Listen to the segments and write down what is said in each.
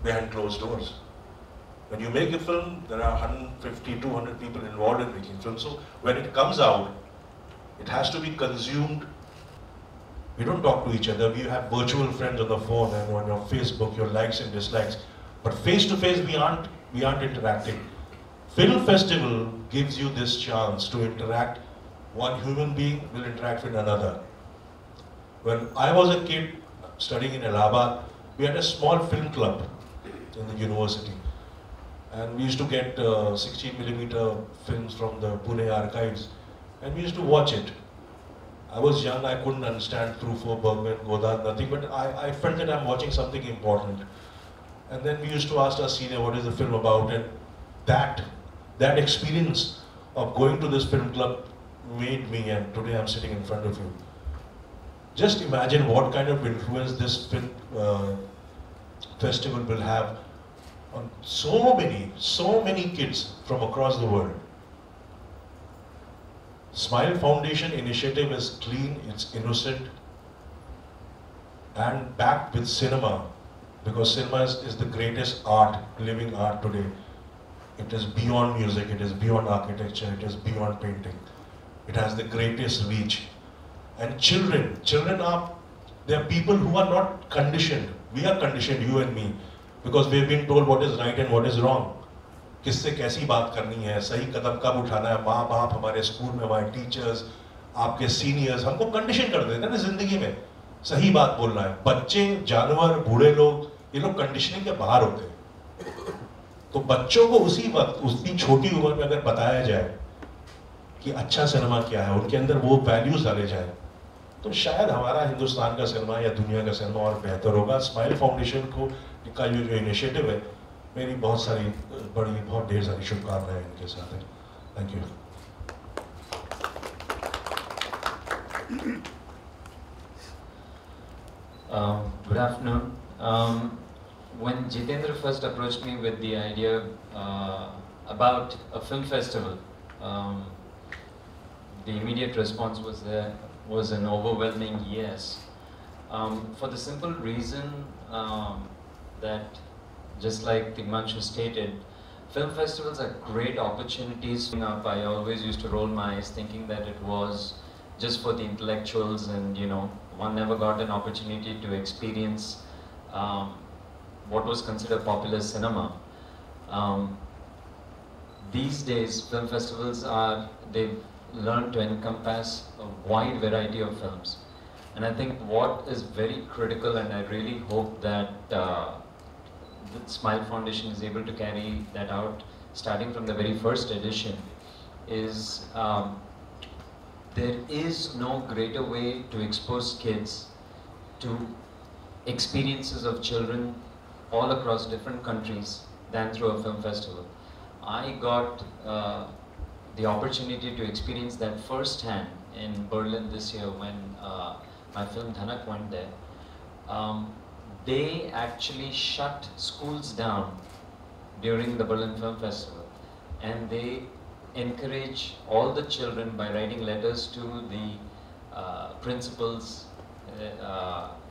behind closed doors. When you make a film, there are 150, 200 people involved in making films. So when it comes out, it has to be consumed. We don't talk to each other. We have virtual friends on the phone and on your Facebook, your likes and dislikes. But face to face, we aren't interacting. Film festival gives you this chance to interact. One human being will interact with another. When I was a kid studying in Allahabad, we had a small film club in the university. And we used to get 16mm films from the Pune archives. And we used to watch it. I was young, I couldn't understand Truffaut, Bergman, Godard, nothing, but I felt that I'm watching something important. And then we used to ask our senior, what is the film about? And that experience of going to this film club made me, and today I'm sitting in front of you. Just imagine what kind of influence this film festival will have on so many kids from across the world. Smile Foundation initiative is clean, it's innocent, and backed with cinema, because cinema is the greatest art, living art today. It is beyond music, it is beyond architecture, it is beyond painting. It has the greatest reach. And children are, they are people who are not conditioned. We are conditioned, you and me, because we have been told what is right and what is wrong. किससे कैसी बात करनी है, सही कदम कब उठाना है, माँ बाप, हमारे स्कूल में हमारे टीचर्स, आपके सीनियर्स, हमको कंडीशन कर देते हैं ना जिंदगी में, सही बात बोलना है. बच्चे, जानवर, बूढ़े लोग, ये लोग कंडीशनिंग के बाहर होते हैं. तो बच्चों को उसी वक्त, उसकी छोटी उम्र में अगर बताया जाए कि अच्छा सिनेमा क्या है, उनके अंदर वो वैल्यूज डाले जाए, तो शायद हमारा हिंदुस्तान का सिनेमा या दुनिया का सिनेमा और बेहतर होगा. स्माइल फाउंडेशन का जो इनिशिएटिव है, मेरी बहुत ढेर सारी शुभकामनाएं इनके साथ हैं. Thank you. Good afternoon. When Jitendra first approached me with the idea about a film festival, the immediate response was an overwhelming yes. For the simple reason that, just like Tigmanshu stated, film festivals are great opportunities. I always used to roll my eyes thinking that it was just for the intellectuals, and one never got an opportunity to experience what was considered popular cinema. These days, film festivals they've learned to encompass a wide variety of films. And I think what is very critical, and I really hope that the Smile Foundation is able to carry that out, starting from the very first edition, is there is no greater way to expose kids to experiences of children all across different countries than through a film festival. I got the opportunity to experience that firsthand in Berlin this year when my film Dhanak went there. They actually shut schools down during the Berlin Film Festival, and they encourage all the children by writing letters to the principals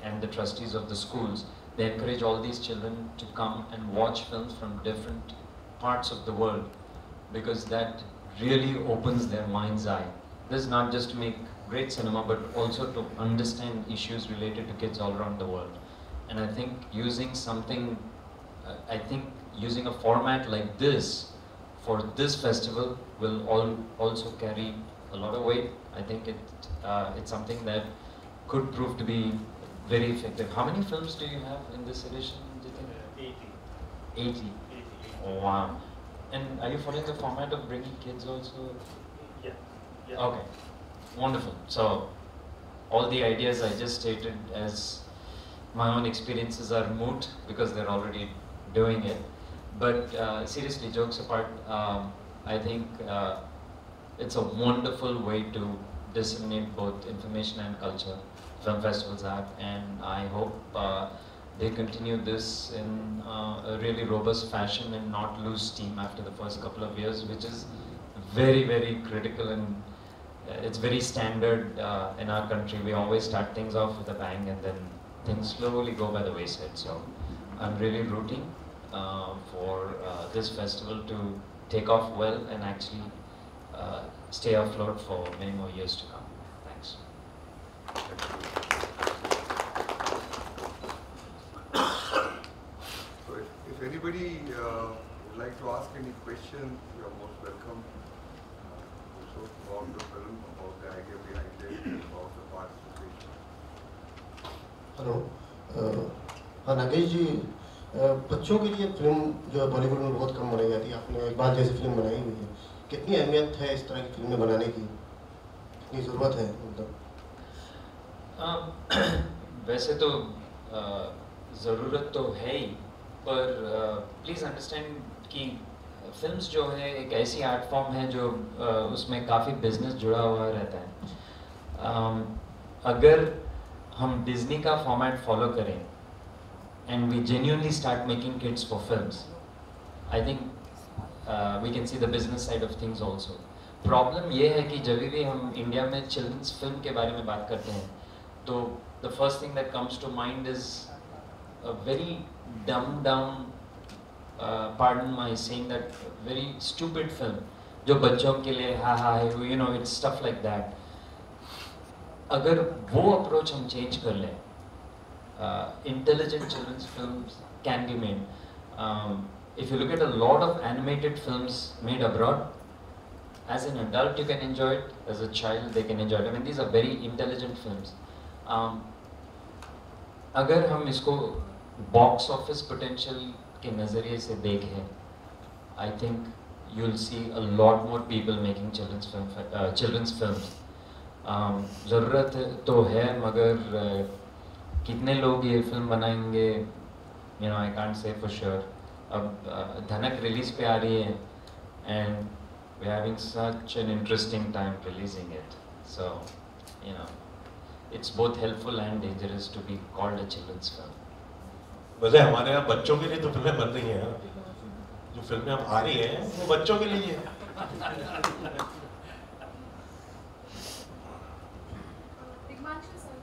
and the trustees of the schools. They encourage all these children to come and watch films from different parts of the world, because that really opens their mind's eye. This is not just to make great cinema, but also to understand issues related to kids all around the world. And I think using using a format like this for this festival will also carry a lot of weight. I think it's something that could prove to be very effective. How many films do you have in this edition, Jitin? 80. 80. Oh, wow. And are you following the format of bringing kids also? Yeah. Okay. Wonderful. So, all the ideas I just stated as my own experiences are moot because they're already doing it. But seriously, jokes apart, I think it's a wonderful way to disseminate both information and culture. Film festivals are, and I hope they continue this in a really robust fashion and not lose steam after the first couple of years, which is very, very critical, and it's very standard in our country. We always start things off with a bang and then things slowly go by the wayside. So I'm really rooting for this festival to take off well and actually stay afloat for many more years to come. Thanks. So if anybody would like to ask any questions, you are most welcome. Also about the film, about the idea behind it, about the participation. Hello, हाँ नागेश जी, बच्चों के लिए film जो है बॉलीवुड में बहुत कम बनाई जाती है। आपने एक बार जैसी फिल्म बनाई हुई है, कितनी अहमियत है इस तरह की फिल्में बनाने की, कितनी ज़रूरत है मतलब? वैसे तो ज़रूरत तो है ही, पर प्लीज़ अंडरस्टैंड कि फिल्म्स जो है एक ऐसी आर्ट फॉर्म है जो उसमें काफ़ी बिजनेस जुड़ा हुआ रहता है। अगर हम डिज्नी का फॉर्मेट फॉलो करें and we genuinely start making kids for films, I think we can see the business side of things also. Problem ये है कि जब भी हम इंडिया में चिल्ड्रंस फिल्म के बारे में बात करते हैं तो the first thing that comes to mind is a very dumbed down, pardon my saying that, very stupid film जो बच्चों के लिए you know, it's stuff like that. अगर वो approach हम change कर लें, intelligent children's films can be made. If you look at a lot of animated films made abroad, as an adult you can enjoy it, as a child they can enjoy it. I mean, these are very intelligent films. अगर हम इसको box office potential के नज़रिए से देखें, I think you'll see a lot more people making children's films. ज़रूरत तो है, मगर कितने लोग ये फिल्म बनाएंगे, you know, I can't say for sure. अब धनक रिलीज पे आ रही है and we're having such an interesting time releasing it. So, you know, it's both helpful and dangerous to be called a children's film. वैसे हमारे यहाँ बच्चों के लिए तो फिल्में बन रही हैं, जो फिल्में अब आ रही हैं वो बच्चों के लिए हैं। Tigmanshu sir,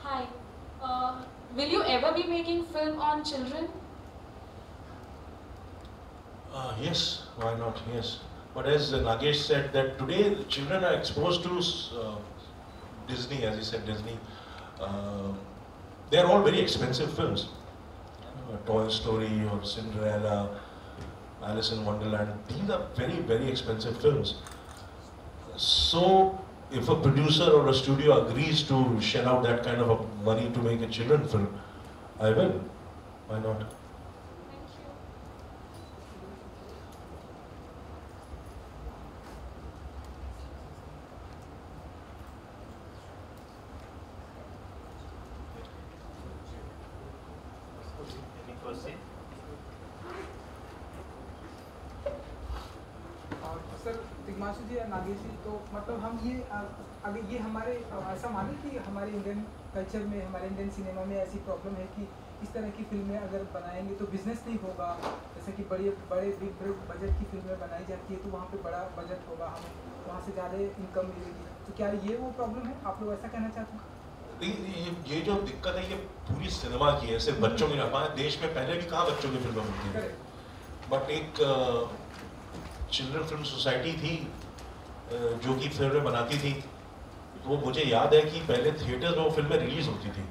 hi. Will you ever be making film on children? Yes, why not? Yes, but as Nagesh said, that today children are exposed to Disney, as he said, Disney. They are all very expensive films. Toy Story or Cinderella, Alice in Wonderland. These are very, very expensive films. So, if a producer or a studio agrees to shell out that kind of money to make a children film, I will. Why not? Thank you. Any question? Sir Tigmanshu ji या नागेश जी, तो मतलब हम ये अगर ये हमारे ऐसा माने कि हमारे इंडियन कल्चर में, हमारे इंडियन सिनेमा में ऐसी प्रॉब्लम है कि इस तरह की फिल्में अगर बनाएंगे तो बिजनेस नहीं होगा। जैसे कि बड़े बिग बजट की फिल्में बनाई जाती है तो वहाँ पे बड़ा बजट होगा, हमें वहाँ से ज़्यादा इनकम मिलेगी। तो क्या ये वो प्रॉब्लम है? आप लोग ऐसा कहना चाहते हैं? ये जो दिक्कत है ये पूरी सिनेमा की है, सिर्फ बच्चों की। हमारे देश में पहले भी कहाँ बच्चों की फिल्में बनती थी, बट एक चिल्ड्रन फिल्म सोसाइटी थी जो कि फिल्में बनाती थी। तो मुझे याद है कि पहले थिएटर्स में वो फिल्में रिलीज होती थी,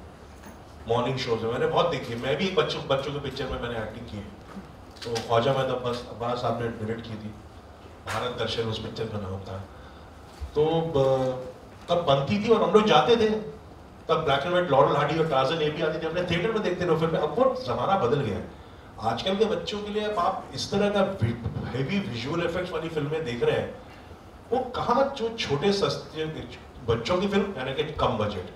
मॉर्निंग शोज में। मैंने बहुत देखी, मैं भी एक बच्चों के पिक्चर में मैंने एक्टिंग की है। तो ख्वाजा महद अब्बास साहब ने डायरेक्ट की थी, भारत दर्शन उस पिक्चर का नाम था। तो तब बनती थी और हम लोग जाते थे। तब black and white laurel Hardy और टार्जन ये भी आती थी, अपने थिएटर में देखते थे फिल्में। अब वो जमाना बदल गया है। आजकल के बच्चों के लिए आप इस तरह का हेवी विजुअल इफेक्ट्स वाली फिल्में देख रहे हैं, वो कहाँ जो छोटे सस्ते बच्चों की फिल्म यानी कि कम बजट,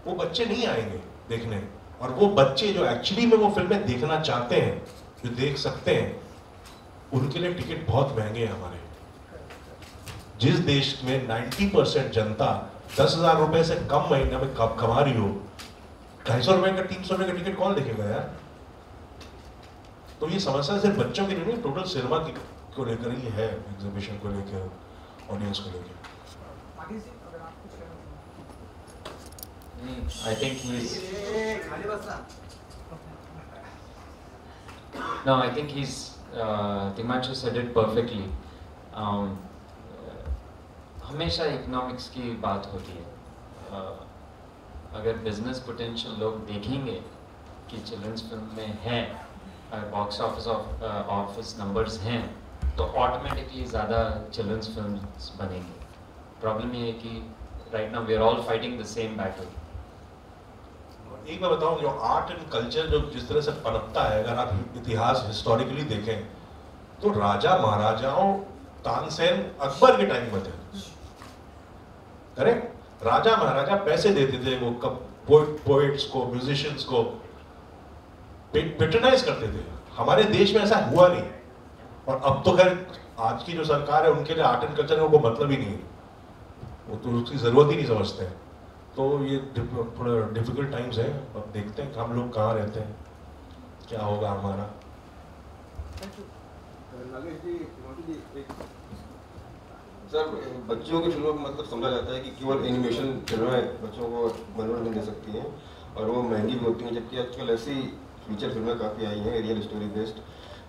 वो बच्चे नहीं आएंगे देखने। और वो बच्चे जो एक्चुअली में वो फिल्में देखना चाहते हैं, जो देख सकते हैं, उनके लिए टिकट बहुत महंगे हैं हमारे। जिस देश में 90% जनता 10,000 रुपए से कम महीने में कमा रही हो, 250 रुपए का 300 रुपए का टिकट कौन देखेगा यार? तो ये समस्या सिर्फ बच्चों की नहीं, टोटल सिनेमा को लेकर ही है, एग्जीबिशन को लेकर, ऑडियंस को लेकर। I think he's No, I think Tigmanshu said it perfectly. हमेशा इकोनॉमिक्स की बात होती है. अगर बिजनेस पोटेंशियल लोग देखेंगे कि चिल्ड्रंस फिल्म में है, बॉक्स ऑफिस नंबर्स हैं, तो ऑटोमेटिकली ज़्यादा चिल्ड्रंस फिल्म्स बनेंगे. प्रॉब्लम ये है कि right now we are all fighting the same battle. एक बार बताऊं, जो आर्ट एंड कल्चर जो जिस तरह से पनपता है, अगर आप इतिहास हिस्टोरिकली देखें तो राजा महाराजाओं, तानसेन, अकबर के टाइम में थे. करेक्ट? राजा महाराजा पैसे देते थे वो पोएट्स को, म्यूजिशियंस को पेट्रोनाइज करते थे. हमारे देश में ऐसा हुआ नहीं. और अब तो खैर आज की जो सरकार है उनके लिए आर्ट एंड कल्चर का कोई मतलब ही नहीं है. वो तो उसकी जरूरत ही नहीं समझते हैं. तो ये थोड़ा डिफिकल्ट टाइम्स है. अब देखते हैं हम लोग कहाँ रहते हैं, क्या होगा हमारा. नागेश जी, सर, बच्चों की फिल्मों का मतलब समझा जाता है कि केवल एनिमेशन फिल्में बच्चों को मनोरंजन दे सकती हैं और वो महंगी भी होती हैं, जबकि आजकल ऐसी फीचर फिल्में काफ़ी आई हैं रियल स्टोरी बेस्ड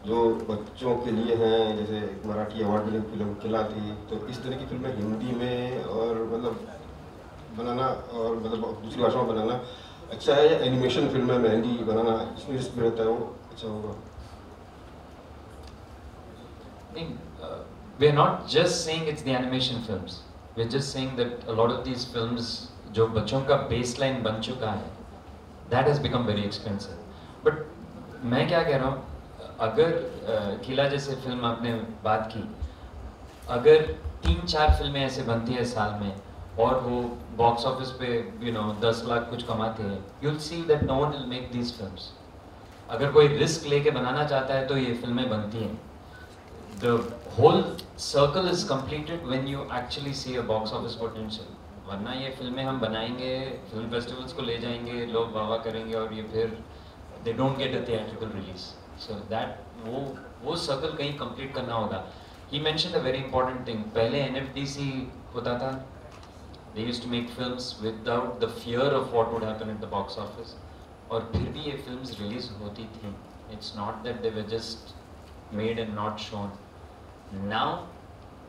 जो बच्चों के लिए हैं. जैसे मराठी अवार्ड विनिंग फिल्म किला थी. तो इस तरह की फिल्में हिंदी में और मतलब बनाना और मतलब दूसरी भाषा में बनाना अच्छा है, या एनिमेशन फिल्में महंगी बनाना जिसमें रिस्क रहता है वो अच्छा होगा? We are not just saying it's the animation films. We are just saying that a lot of these films जो बच्चों का baseline बन चुका है, that has become very expensive. But मैं क्या कह रहा हूँ, अगर किला जैसे फिल्म आपने बात की, अगर 3-4 फिल्में ऐसे बनती है साल में और वो बॉक्स ऑफिस पे 10 लाख कुछ कमाते हैं, you'll see that no one will make these films. अगर कोई रिस्क लेके बनाना चाहता है तो ये फिल्में बनती हैं. The whole circle is completed when you actually see a box office potential. वरना ये फिल्में हम बनाएंगे, फिल्म फेस्टिवल्स को ले जाएंगे, लोग वाह करेंगे और ये फिर they don't get a theatrical release. So that वो circle कहीं complete करना होगा. He mentioned a very important thing. पहले NFDC होता था. They used to make films without the fear of what would happen at the box office. और फिर भी ये films release होती थी. It's not that they were just made and not shown. Now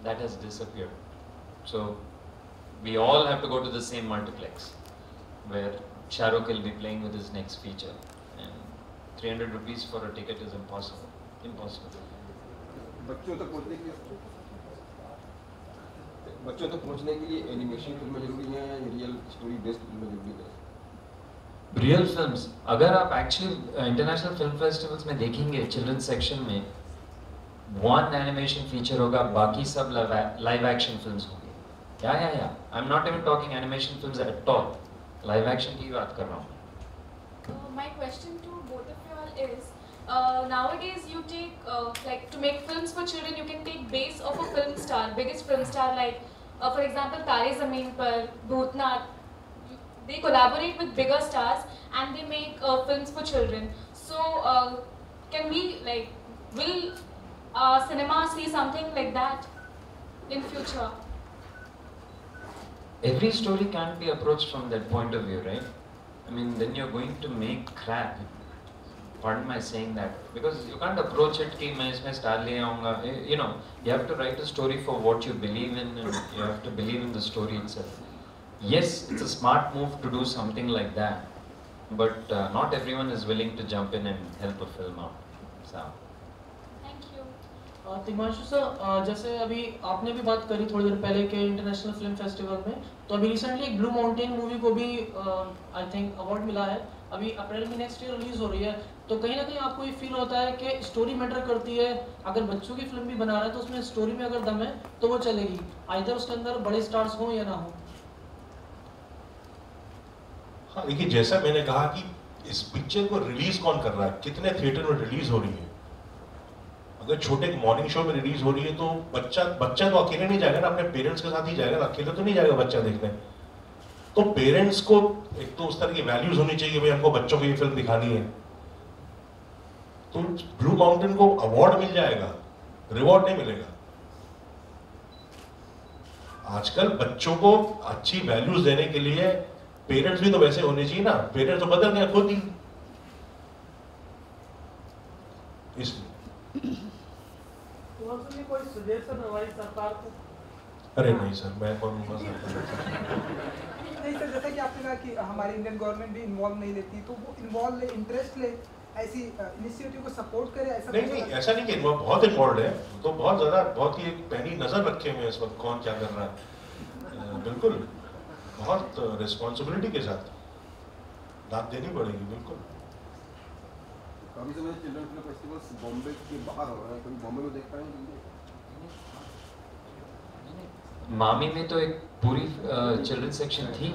that has disappeared. So we all have to go to the same multiplex where Shah Rukh will be playing with his next feature, and 300 rupees for a ticket is impossible. बच्चों तक पहुंचने के लिए animation फिल्में जरूरी हैं या real story based फिल्में जरूरी हैं? रियल फिल्म्स, अगर आप एक्चुअली इंटरनेशनल फिल्म फेस्टिवल्स में देखेंगे, चिल्ड्रंस सेक्शन में 1 एनिमेशन फीचर होगा, बाकी सब लाइव एक्शन फिल्म्स होंगे. या I am not even talking animation films at all. Live action की बात कर रहा हूँ. My question to both of you all is, nowadays you take like to make films for children, you can take base of a film star, biggest film star like for example Tare Zameen Par, Bhootnath. They collaborate with bigger stars and they make films for children. So can we will cinema see something like that in future? Every story can't be approached from that point of view, right? I mean, then you're going to make crap. Pardon my saying that, because you can't approach it कि मैं इसमें star ले आऊँगा. You know, you have to write a story for what you believe in, and you have to believe in the story itself. Yes, it's a smart move to do something like that, but not everyone is willing to jump in and help a film out. So. Thank you. Tigmanshu sir, जैसे अभी आपने भी बात करी थोड़ी देर पहले के international film festival में, तो अभी रिसेंटली एक ब्लू माउंटेन मूवी को भी आई थिंक अवार्ड मिला है. अभी अप्रैल में नेक्स्ट ईयर रिलीज हो रही है. तो कहीं ना कहीं आपको ये फील होता है कि स्टोरी मैटर करती है. अगर बच्चों की फिल्म भी बना रहा है तो उसमें स्टोरी में अगर दम है तो वो चलेगी, आइदर उसके अंदर बड़े स्टार्स हों या ना हो. हाँ, देखिए, जैसा मैंने कहा कि इस पिक्चर को रिलीज कौन कर रहा है, कितने थिएटर में रिलीज हो रही है. अगर छोटे मॉर्निंग शो में रिलीज हो रही है तो बच्चा तो अकेले नहीं जाएगा ना, अपने पेरेंट्स के साथ ही जाएगा ना, अकेले तो नहीं जाएगा बच्चा देखने. तो पेरेंट्स को एक तो उस तरह की वैल्यूज होनी चाहिए, भाई हमको बच्चों को ये फिल्म दिखानी है. तो ब्लू माउंटेन को अवार्ड मिल जाएगा, रिवॉर्ड नहीं मिलेगा. आजकल बच्चों को अच्छी वैल्यूज देने के लिए पेरेंट्स भी तो वैसे होने चाहिए ना. पेरेंट्स तो बदल गए खुद ही. तो उसमें कोई सजेशन हमारी सरकार को? अरे नहीं सर, मैं कौन सर? नहीं सर, जैसा कि आपने कहा कि हमारी इंडियन गवर्नमेंट भी इन्वॉल्व नहीं लेती, तो वो इन्वॉल्व ले, इंटरेस्ट ले, ऐसी इनिशिएटिव को सपोर्ट करे, ऐसा नहीं, ऐसा नहीं कि वो बहुत इन्वॉल्व है, तो बहुत ज़्यादा, बहुत ही पैनी नज़र रखे हुए इस वक्त कौन क्या कर रहा है। बिल्कुल बहुत रिस्पॉन्सिबिलिटी के साथ दाद देनी पड़ेगी, बिल्कुल। काफी समय चिल्ड्रन फिल्म फेस्टिवल्स बॉम्बे के बाहर हो रहा है, कभी बॉम्बे में देख पाए हैं? मामी में तो एक पूरी चिल्ड्रन सेक्शन थी,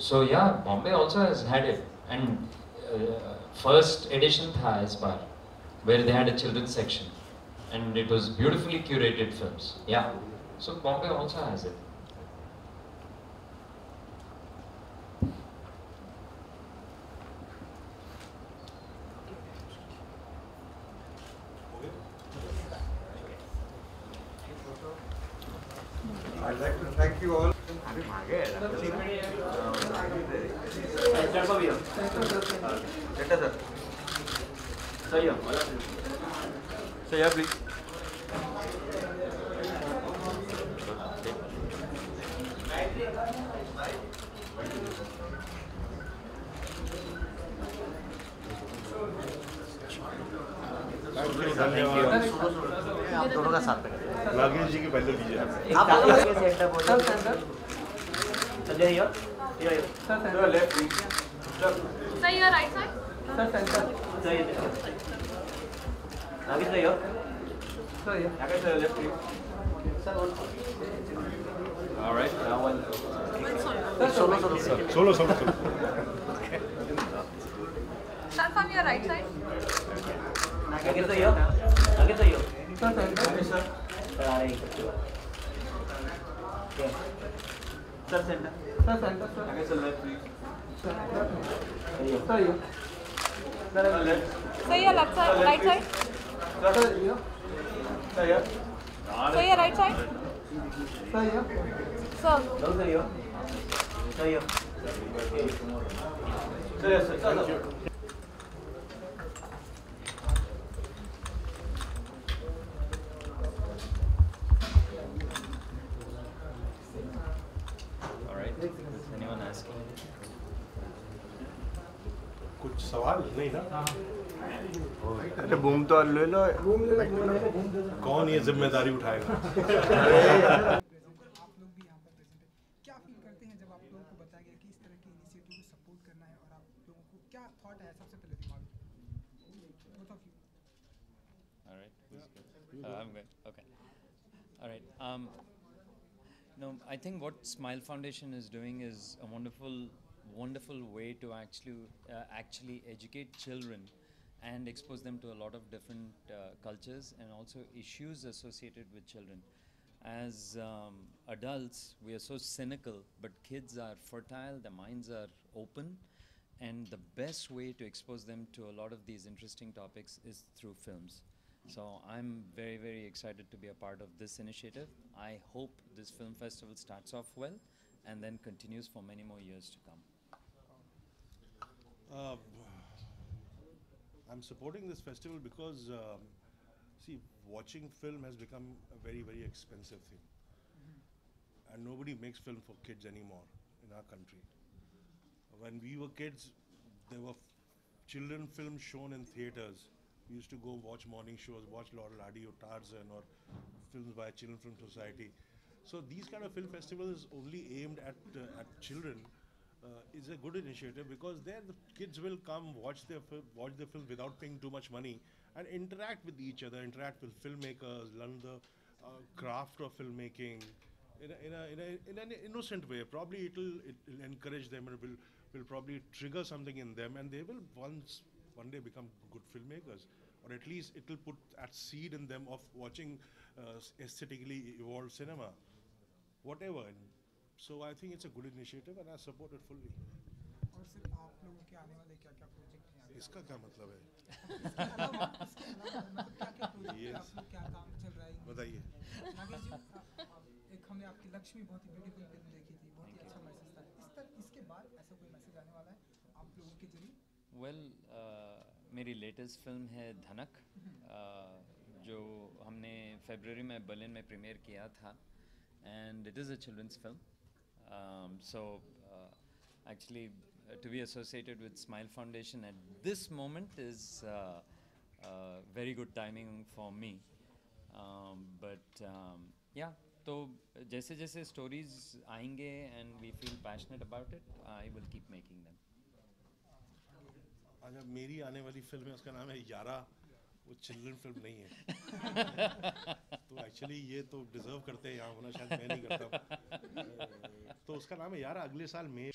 सो या Bombay also has had it, and first edition था इस बार where they had a children's section and it was beautifully curated films. Yeah, so Bombay also has it. I'd like to thank you all. आप दोनों का साथ में नागेश जी की पहले दीजिए। आप दोनों का सेंटर बोल चलिए सर लेफ्ट सही है, राइट साइड सर सेंटर चाहिए आगे सही हो सर आगे sir left sir alright now one solo solo sir from your right side आगे सही हो आगे सही हो sir centre sir sir centre sir centre sir आगे sir left sir yo sir left सही है, left side, right side sir yo सही हो सही है, right side sir yo sir दोनों सही हो सही हो सर सर कुछ सवाल नहीं ना? अरे बूम तो ले लो। कौन ये जिम्मेदारी उठाएगा? आप लोग भी यहाँ पर प्रेजेंट है, क्या फील करते हैं जब आप लोगों को बताया गया कि इस तरह की इनिशिएटिव को सपोर्ट करना है, और आप लोगों को क्या थॉट है सबसे पहले दिमाग में? Both of you. All right. I'm good. Okay. All right. No, I think what Smile Foundation is doing is a wonderful way to actually educate children and expose them to a lot of different cultures and also issues associated with children. As adults, we are so cynical, but kids are fertile, their minds are open, and the best way to expose them to a lot of these interesting topics is through films. So I'm very, very excited to be a part of this initiative. I hope this film festival starts off well and then continues for many more years to come. I'm supporting this festival because, see, watching film has become a very, very expensive thing. And nobody makes film for kids anymore in our country. When we were kids, there were children films shown in theaters. We used to go watch morning shows, watch Laurel Hardy or Tarzan or films by Children Film Society. So these kind of film festivals only aimed at children is a good initiative, because there the kids will come watch the film without paying too much money and interact with each other, interact with filmmakers, learn the craft of filmmaking in an innocent way. Probably it'll encourage them and will probably trigger something in them, and they will one day become good filmmakers, or at least it will put that seed in them of watching aesthetically evolved cinema, whatever. And so I think it's a good initiative and I support it fully. और sir आप लोगों के आने वाले क्या क्या project हैं? इसका क्या मतलब है? इसके अलावा क्या क्या प्रोजेक्ट है, आप लोग क्या काम चल रहा है? बताइए। नागेश जी, एक हमने आपकी लक्ष्मी बहुत ही ब्यूटीफुल फिल्म देखी थी, बहुत ही अच्छा मैसेज था। इसके बाद ऐसा कोई मैसेज आने वाला है आप लोगों के जरिए? Well, मेरी लेटेस्ट फिल्म है धनक, फरवरी में बर्लिन में प्रीमियर किया था, and it is a children's film. So actually to be associated with Smile Foundation at this moment is very good timing for me. But yeah, तो जैसे जैसे stories आएंगे and we feel passionate about it, I will keep making them. अच्छा, मेरी आने वाली film है, उसका नाम है यारा. वो चिल्ड्रन फिल्म नहीं है. तो एक्चुअली ये तो डिजर्व करते हैं यहाँ होना, शायद मैं नहीं करता. तो उसका नाम है यारा. अगले साल में